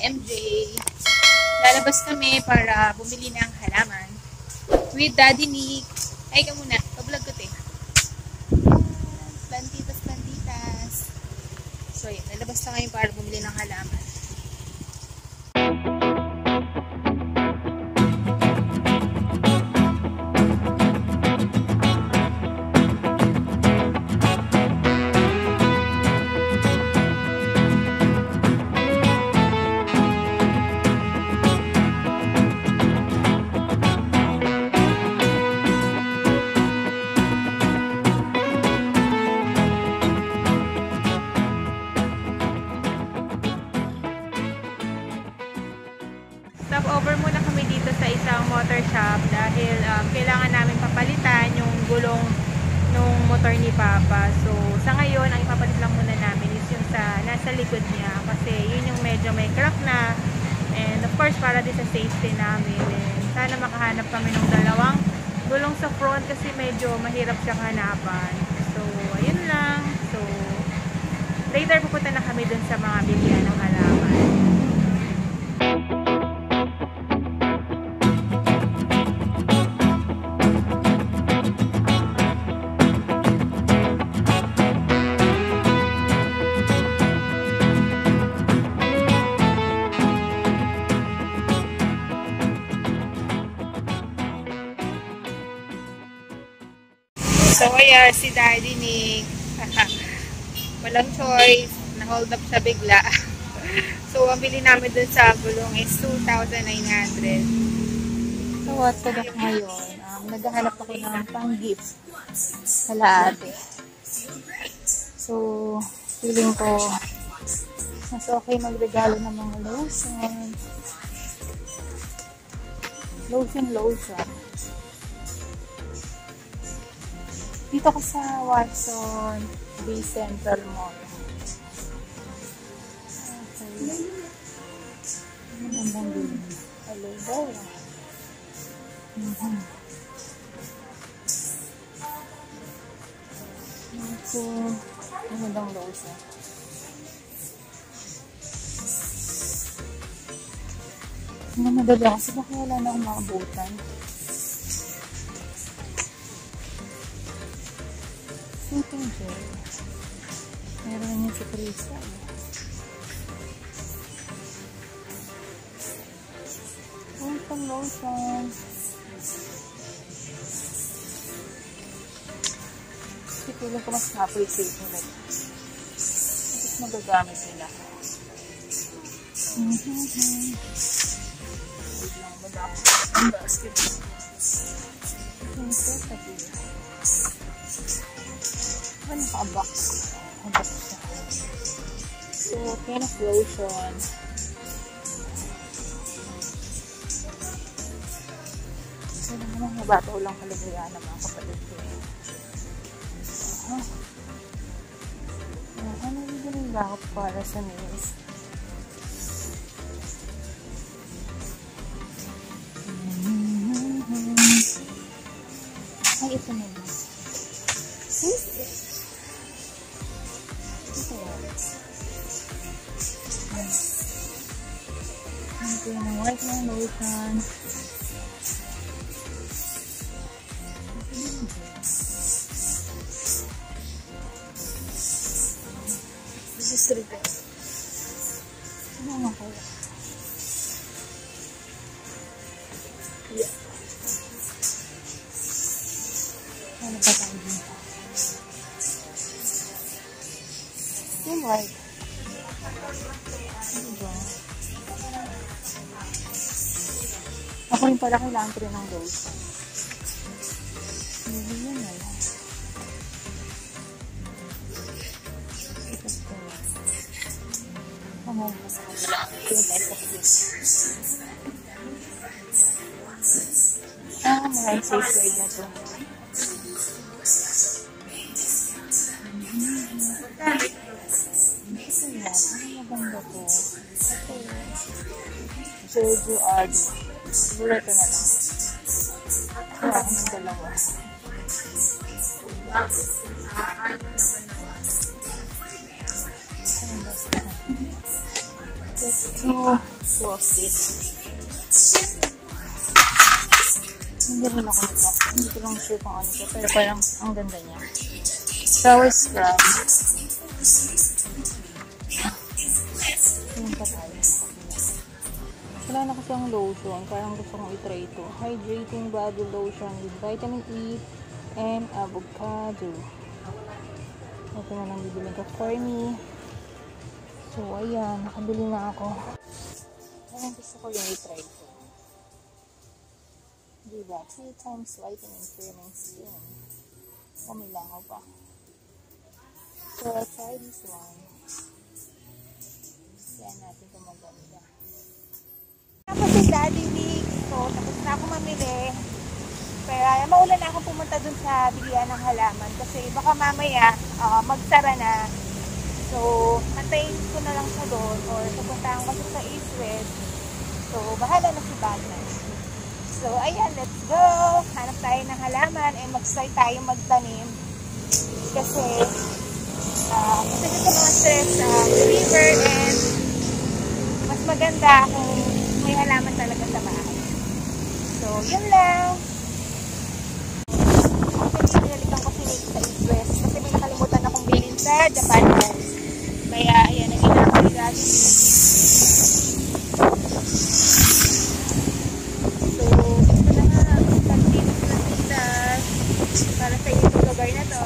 MJ. Lalabas kami para bumili ng halaman with Daddy Nick. Ay ka muna, pa-vlog ko te. Plantitas, plantitas. So yun, lalabas na kami para bumili ng halaman. Stopover muna kami dito sa isang motor shop dahil kailangan namin papalitan yung gulong nung motor ni Papa. So, sa ngayon, ang ipapalit lang muna namin is yung sa nasa likod niya kasi yun yung medyo may crack na. And of course, para din sa safety namin. And sana makahanap kami ng dalawang gulong sa front kasi medyo mahirap siyang hanapan. So, ayun lang. So, later pupunta na kami dun sa mga bilihan ng halaman. So, ayan, si Daddy Nick. Walang choice. Na-hold up siya bigla. So, ang bili namin dun sa gulong is 2,900. So, what's up ngayon? Naghahanap ako ng pang-gift sa ate. So, feeling ko mas okay magregalo ng mga lotion. Lotion. Dito ko sa Watson B Central Mall. Okay. Magandang din. Hello there. Okay. Magandang lotion. Hindi madali kasi baka wala na akong maabutan. Soothing gel. Meron yung si Crystal. Soothing lotion. Pipiling ko mas na-appreciate nila. Tapos magagamit nila. Wait lang, madami. Ang basket. Ito sa pila. Ano naka-box? Naka-box siya. So, kind of lotion. So, naman nabato lang kalagayan ng mga kapatid ko. Ano bibili ba ako para sa nails? Ay, ito na yun. Ito yung white na lotion. This is $3. Ano nga kaya? Yeah. Ano ba tayo dito? Yung white. Ano ba? Ako rin pala kailangan ko rin ng rose. Hindi yun na lang. Ito po. Pamahal ko sa kabila. Yung type of this. Maraming safe word na to. Ito yan. Ano maganda to? Sergio Ardo. Siguro ito na lang. Kaya ako ng dalawa. Ano ba? So, close it. Hindi rin ako nito. Hindi ko lang sure kung ano ito. Pero parang ang ganda niya. Flower scrub. Yung pa tayo. Wala na kasi ang lotion. Parang gusto kong itry ito. Hydrating body lotion with vitamin E and avocado. Ito na lang bibili ko for me. So, ayan. Nakabili na ako. Parang gusto ko yung itry ito. Diba? 3 times vitamin firming skin. Kumilangaw pa. So, I'll try this one. Yan natin kung maganda. Tapos si Daddy Nick. So, tapos na ako mamili. Pero maulan na ako pumunta dun sa bilihan ng halaman. Kasi baka mamaya magsara na. So, antayin ko na lang siya doon. Or pupuntahan ko sa East West. So, bahala na si Batman. So, ayan, let's go! Hanap tayo ng halaman and mag-start tayo magtanim. Kasi, dito mga stress reliever and mas maganda kung may halaman talaga sa bahay. So, yun lang. Actually, pinalitan ko si Nick sa East West kasi may nakalimutan akong bilhin sa Japan House. Kaya, ayan, ang ginagawa ni Daddy. Para sa itong lugar na to.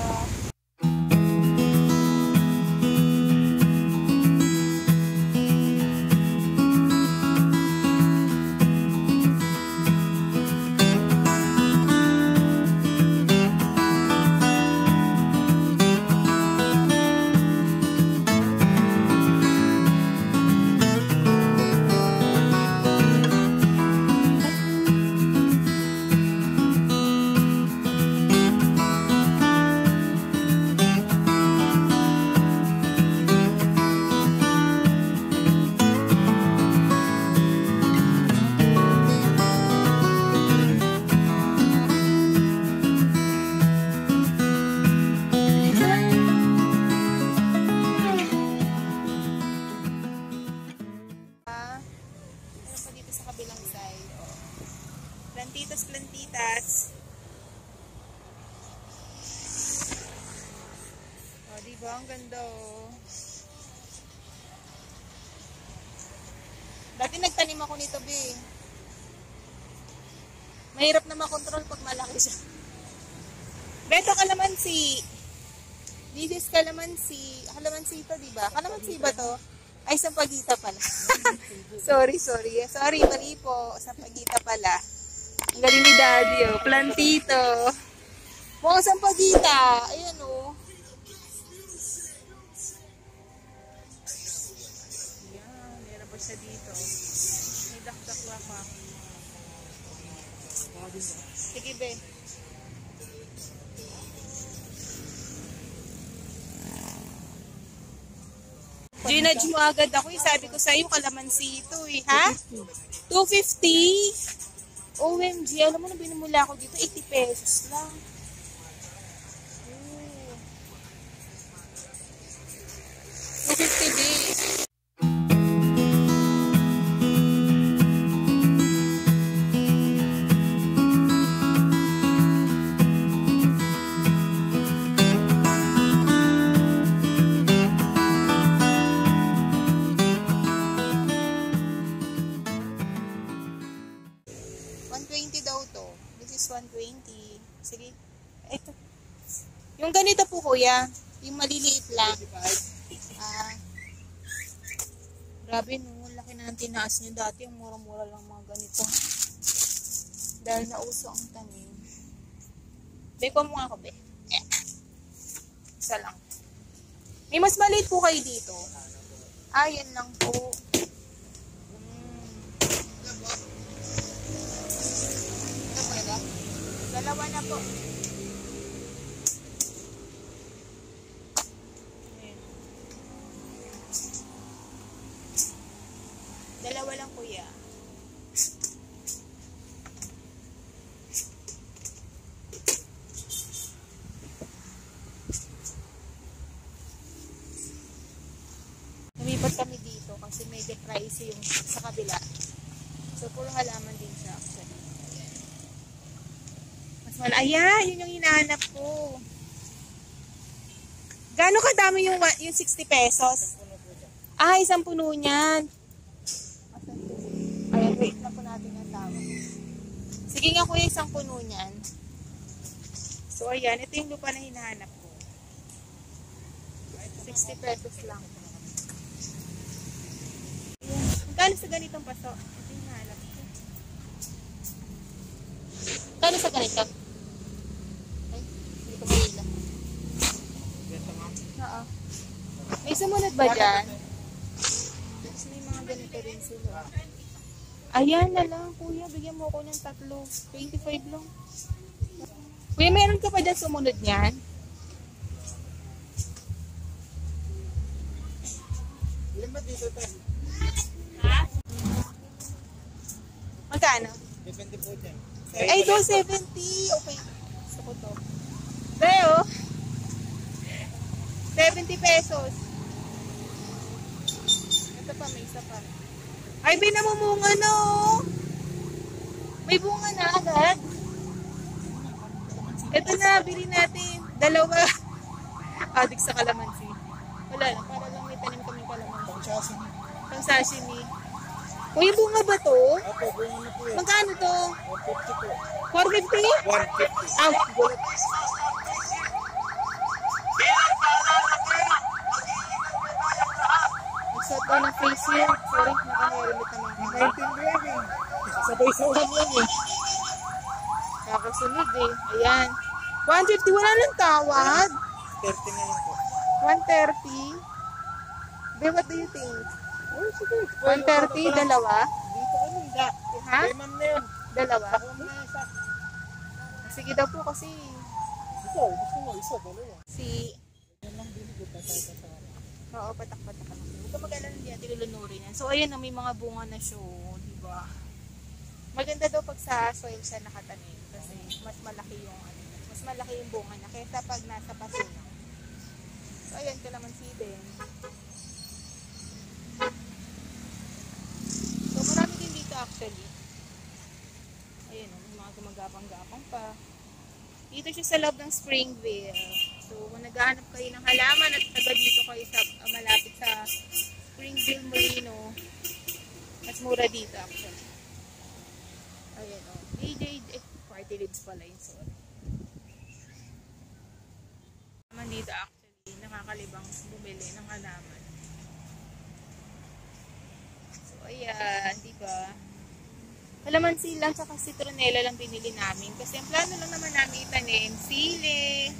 Plantitas. O, diba? Ang ganda, oh. Dati nagtanim ako nito, be. Mahirap na makontrol pag malaki siya. Beto, kalamansi. This is kalamansi. Kalamansi ito, diba? Kalamansi ba to? Ay, sampagita pala. Sorry. Sorry, mali po. Sampagita pala. Ang galing ni Daddy, oh. Plantito. Mga sampagita. Ayan, oh. Ayan, meron pa siya dito. May dakdakla pa. Sige, be. Ginadge mo agad ako, eh. Sabi ko sa'yo, kalamansi ito, eh. Ha? 250? OMG, alam mo na binumula ako dito, 80 pesos lang. Ooh. 250 days. This is 120. Sige. Ito. Yung ganito po, kuya. Yung maliliit lang. Grabe, no. Laki na ang tinaas nyo dati. Yung mura-mura lang mga ganito. Dahil nauso ang tanim. Beko mo nga ako, be. Yeah. Isa lang. May mas maliit po kayo dito. Yan lang po. Dalawa na po. Ayan. Dalawa lang, kuya. lumipat kami dito kasi medyo pricey yung sa kabila. So, puro halaman din siya actually. Ayan. Mas wala. Ayan, yun yung hinahanap ko. Gano'ng kadami yung 60 pesos? Ah, isang puno niyan. Ayan, wait na po natin yung tao. Sige nga kuya, isang puno niyan. So, ayan. Ito yung lupa na hinahanap ko. 60 pesos lang. Ayan. Magkano sa ganitong paso? Ito yung hinahanap ko. Magkano sa ganito? Ay, hindi ko mahila. Oo. May sumunod ba dyan? May mga ganito rin sila. Ayan na lang, kuya. Bigyan mo ako ng 3. 25 lang. Kuya, meron ka pa dyan sumunod niyan? Ilan ba dito tayo? Ha? Magkano? Depende po dyan. Ay, 270. Okay. Gusto ko to. Pero, 70 pesos. Ito pa, may isa pa. Ay, may namumunga na oh. May bunga na agad. Ito na, bili natin. 2. Adik sa kalamansi. Wala lang, para lang may tanim kaming kalamansi. Pang-sashimi. Pang sashimi. Uy, bunga ba to? Opo, bunga na po eh. Magkano to? 150 po. 450? 150. Ah, gulat. Isa to ng face shield. Sorry, nakahelmet naman ako. Naintindihan eh. Sabay-sawan lang eh. Kakasunod eh. Ayan. 150, wala lang tawad. 30 na lang po. 130. Babe, what do you think? Oh, sige. 130, dalawa? Dito ano, hindi. Ha? Kay ma'am na yun. Dalawa? Ako na isa. Sige daw po kasi Ikaw, gusto mo isa, dalawa. si... Yan lang binigay tayo sa sarap. Oo, patak-patak ka lang. Huwag ka mag-alala niya, tilulunurin yan. So, ayan na, may mga bunga na siya, di ba? Maganda daw pag sa soil siya nakatanim kasi mas malaki yung mas malaki yung bunga niya kaysa pag nasa paso na. So, ayan, kalamansi din. So, marami din dito actually. Ayan, may mga gumagapang-gapang pa. Dito siya sa loob ng Springville. So, kung naghahanap kayo ng halaman at taga dito kayo sa malapit sa Springville, Merino, mas mura dito actually. Ayan o. Party leads pala yun. Sorry. Naman dito actually, nakakalibang bumili ng halaman. So, ayan. Diba? Kalamansi lang saka citronella lang binili namin. Kasi ang plano lang naman namin itanim, sili,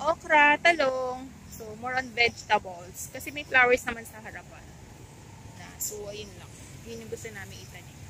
okra, talong. So, more on vegetables. Kasi may flowers naman sa harapan. So, ayun lang. Yun yung gusto namin itanim.